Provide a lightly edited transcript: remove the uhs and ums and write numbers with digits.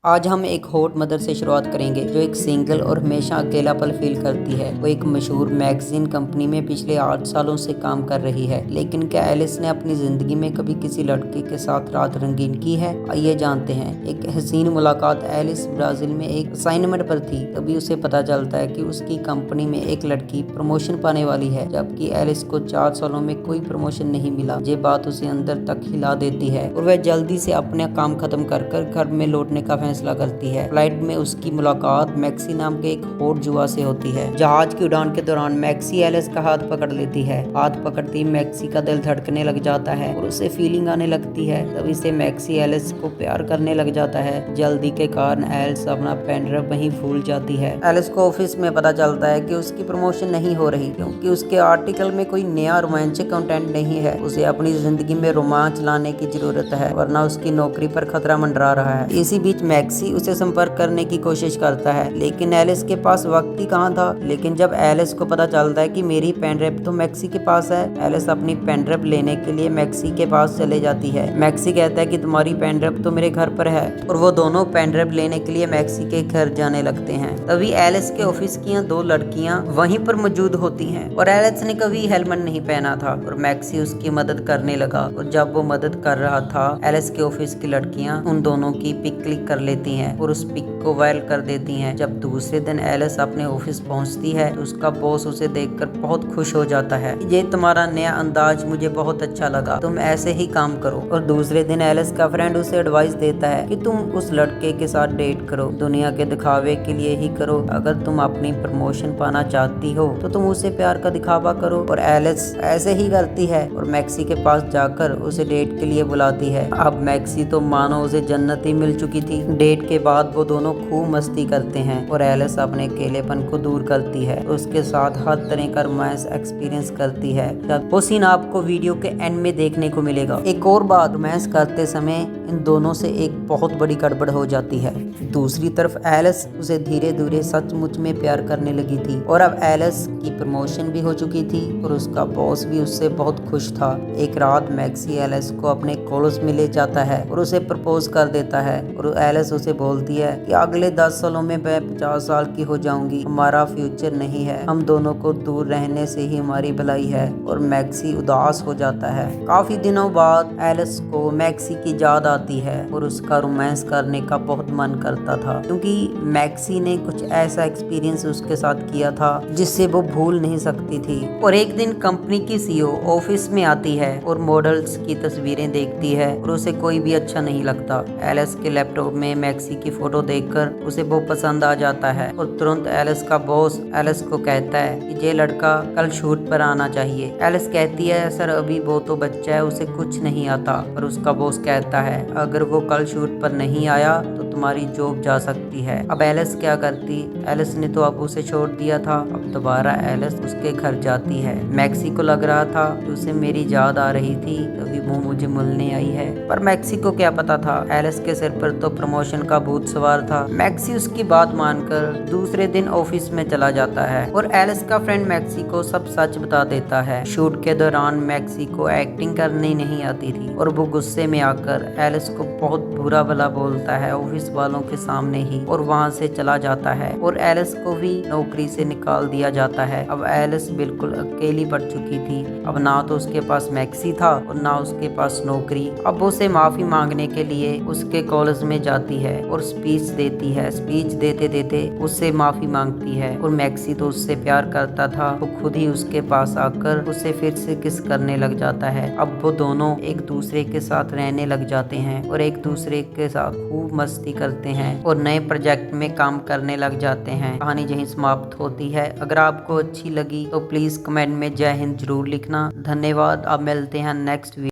आज हम एक हॉट मदर से शुरुआत करेंगे जो एक सिंगल और हमेशा अकेलापन फील करती है। वो एक मशहूर मैगजीन कंपनी में पिछले 8 सालों से काम कर रही है, लेकिन क्या एलिस ने अपनी जिंदगी में कभी किसी लड़के के साथ रात रंगीन की है? आइए जानते हैं। एक हसीन मुलाकात। एलिस ब्राजील में एक असाइनमेंट पर थी, तभी उसे पता चलता है कि उसकी कंपनी में एक लड़की प्रमोशन पाने वाली है, जबकि एलिस को 4 सालों में कोई प्रमोशन नहीं मिला। ये बात उसे अंदर तक हिला देती है और वह जल्दी से अपना काम खत्म कर घर में लौटने का फैसला करती है। फ्लाइट में उसकी मुलाकात मैक्सी नाम के एक हॉट युवा से होती है। जहाज की उड़ान के दौरान मैक्सी एलिस का हाथ पकड़ लेती है। हाथ पकड़ती मैक्सी का दिल धड़कने लग जाता है और उसे फीलिंग आने लगती है। तभी से मैक्सी एलिस को प्यार करने लग जाता है। जल्दी के कारण एलिस अपना पेन ड्राइव वहीं भूल जाती है। एलिस को ऑफिस में पता चलता है कि उसकी प्रमोशन नहीं हो रही क्योंकि उसके आर्टिकल में कोई नया रोमांचक कंटेंट नहीं है। उसे अपनी जिंदगी में रोमांच लाने की जरूरत है, वरना उसकी नौकरी पर खतरा मंडरा रहा है। इसी बीच मैक्सी उसे संपर्क करने की कोशिश करता है, लेकिन एलिस के पास वक्त ही कहाँ था। लेकिन जब एलिस को पता चलता है कि मेरी पेन ड्राइव तो मैक्सी के पास है, एलिस अपनी पेन ड्राइव लेने के लिए मैक्सी के पास चले जाती है। मैक्सी कहता है कि तुम्हारी पेन ड्राइव तो मेरे घर पर है, और वो दोनों पेन ड्राइव लेने के लिए मैक्सी के घर जाने लगते हैं। तभी एलिस के ऑफिस की 2 लड़कियां वहीं पर मौजूद होती हैं, और एलिस ने कभी हेलमेट नहीं पहना था और मैक्सी उसकी मदद करने लगा। और जब वो मदद कर रहा था, एलिस के ऑफिस की लड़कियां उन दोनों की पिक क्लिक कर लेती हैं और उस पिक को वायरल कर देती हैं। जब दूसरे दिन एलिस अपने ऑफिस पहुंचती है तो उसका बॉस उसे देखकर बहुत खुश हो जाता है। ये तुम्हारा नया अंदाज मुझे बहुत अच्छा लगा, तुम ऐसे ही काम करो। और दूसरे दिन एलिस का फ्रेंड उसे एडवाइस देता है कि तुम उस लड़के के साथ डेट करो, दुनिया के दिखावे के लिए ही करो। अगर तुम अपनी प्रमोशन पाना चाहती हो तो तुम उसे प्यार का दिखावा करो। और एलिस ऐसे ही करती है और मैक्सी के पास जाकर उसे डेट के लिए बुलाती है। अब मैक्सी तो मानो उसे जन्नत ही मिल चुकी थी। डेट के बाद वो दोनों खूब मस्ती करते हैं और एलिस अपने अकेलेपन को दूर करती है, उसके साथ हर तरह का रोमांस एक्सपीरियंस करती है। वो सीन आपको वीडियो के एंड में देखने को मिलेगा। एक और बात, रोमांस करते समय इन दोनों से एक बहुत बड़ी गड़बड़ हो जाती है। दूसरी तरफ एलिस उसे धीरे धीरे सचमुच में प्यार करने लगी थी, और अब एलिस की प्रमोशन भी हो चुकी थी और उसका बॉस भी उससे बहुत खुश था। एक रात मैक्सी एलिस को अपने कॉलेज में ले जाता है और उसे प्रपोज कर देता है, और एलिस उसे बोलती है कि अगले 10 सालों में मैं 50 साल की हो जाऊंगी, हमारा फ्यूचर नहीं है, हम दोनों को दूर रहने से ही हमारी भलाई है। और मैक्सी उदास हो जाता है। काफी दिनों बाद एलिस को मैक्सी की याद आती है और उसका रोमांस करने का बहुत मन करता था, क्योंकि मैक्सी ने कुछ ऐसा एक्सपीरियंस उसके साथ किया था जिससे वो भूल नहीं सकती थी। और एक दिन कंपनी की सीईओ ऑफिस में आती है और मॉडल्स की तस्वीरें देखती है और उसे कोई भी अच्छा नहीं लगता। एलिस के लैपटॉप में मैक्सी की फोटो देखकर उसे वो पसंद आ जाता है, और तुरंत एलिस का बॉस एलिस को कहता है कि ये लड़का कल शूट पर आना चाहिए। एलिस कहती है सर अभी वो तो बच्चा है, उसे कुछ नहीं आता। पर उसका बॉस कहता है अगर वो कल शूट पर नहीं आया तो तुम्हारी जॉब जा सकती है। अब एलिस क्या करती? एलिस ने तो अब उसे छोड़ दिया था। अब दोबारा एलिस उसके घर जाती है। मैक्सी को लग रहा था कि उसे मेरी याद आ रही थी, तभी वो मुझे मिलने आई है। पर मैक्सी को क्या पता था, एलिस के सिर पर तो प्रमोशन का भूत सवार था। मैक्सी उसकी बात मानकर दूसरे दिन ऑफिस में चला जाता है और एलिस का फ्रेंड मैक्सी को सब सच बता देता है। शूट के दौरान मैक्सी को एक्टिंग करनी नहीं आती थी और वो गुस्से में आकर एलिस को बहुत बुरा भला बोलता है ऑफिस वालों के सामने ही, और वहाँ से चला जाता है। और एलिस को भी नौकरी से निकाल दिया जाता है। अब एलिस बिल्कुल अकेली पड़ चुकी थी। अब ना तो उसके पास मैक्सी था और ना उसके पास नौकरी। अब उसे माफी मांगने के लिए उसके कॉलेज में जाती है और स्पीच देती है। स्पीच देते देते उससे माफी मांगती है, और मैक्सी तो उससे प्यार करता था, वो खुद ही उसके पास आकर उसे फिर से किस करने लग जाता है। अब वो दोनों एक दूसरे के साथ रहने लग जाते हैं और एक दूसरे के साथ खूब मस्ती करते हैं और नए प्रोजेक्ट में काम करने लग जाते हैं। कहानी यहीं समाप्त होती है। अगर आपको अच्छी लगी तो प्लीज कमेंट में जय हिंद जरूर लिखना। धन्यवाद। अब मिलते हैं नेक्स्ट वीडियो।